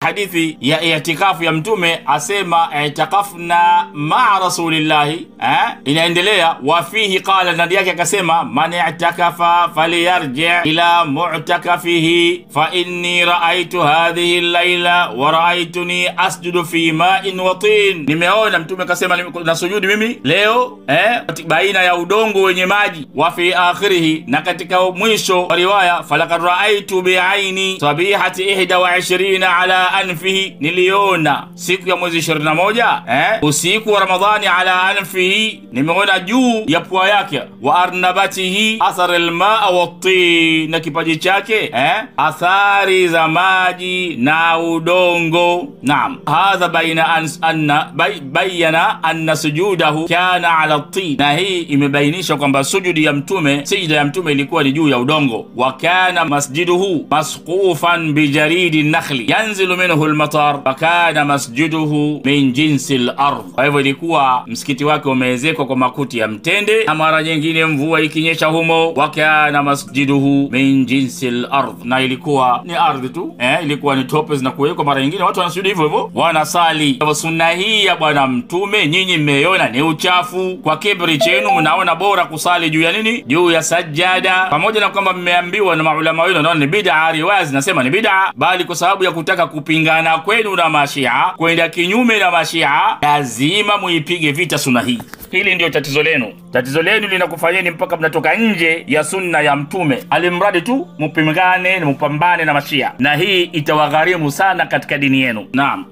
hadithi ya i'tikafu ya mtume asema i'takafna ma'a rasulillahi, inaendelea wa fihi qala, ndani yake akasema man i'takafa falyarji ila mu'takafihi fa inni ra'aytu hadhihi al-layla wa ra'aytuni asjudu fi ma'in wa tin. Nimeona mtume akasema na sujudi mimi leo baina ya udongo wenye maji. Wa fi akhirih, na katika mwisho wa riwaya falaqad ra'aytu bi'aini sabihati 21 ala anfihi, niliona siku ya mwezi 21 usiku wa Ramadhani ala anfihi, nimeona juu ya pua yake, wa arnabatihi athar almaa wat-tin, na kipaji chake athari za maji na udongo. Naam, hadha bayana anna sujudahu kana ala at-tin, na hii imebainisha kwamba sujudi ya mtume, sijda ya mtume ilikuwa ni juu ya udongo. Wa kana masjiduhu masqufan bi jaridi nakhli yanzilu minhu al-matar wa kana masjiduhu min jinsi al-ardh. Kwa hivyo ilikuwa msikiti wake umeezekwa kwa makuti ya mtende, na mara nyingine mvua ikinyesha humo. Wa kana masjiduhu min jinsi al-ardh, na ilikuwa ni ardhi tu, ilikuwa ni tope zinakuwekwa. Mara nyingine watu wanasujudi hivyo hivyo wanasali. Kwa sunna hii ya bwana mtume nyinyi mmeiona ni uchafu, kwa kibri chenu mnaona bora kusali juu ya nini? Juu ya sajada, pamoja na kwamba mmeambiwa na maulama wenu naona ni bid'a. Riwaya zinasema ni bid'a, bali kwa sababu ya kutaka kupingana kwenu na mashia, kwenda kinyume na mashia, lazima muipige vita sunna hii. Hili ndio tatizo lenu. Tatizo lenu linakufanyeni mpaka mnatoka nje ya sunna ya mtume, alimradi tu mpingane na mpambane na mashia, na hii itawagharimu sana katika dini yenu. Naam.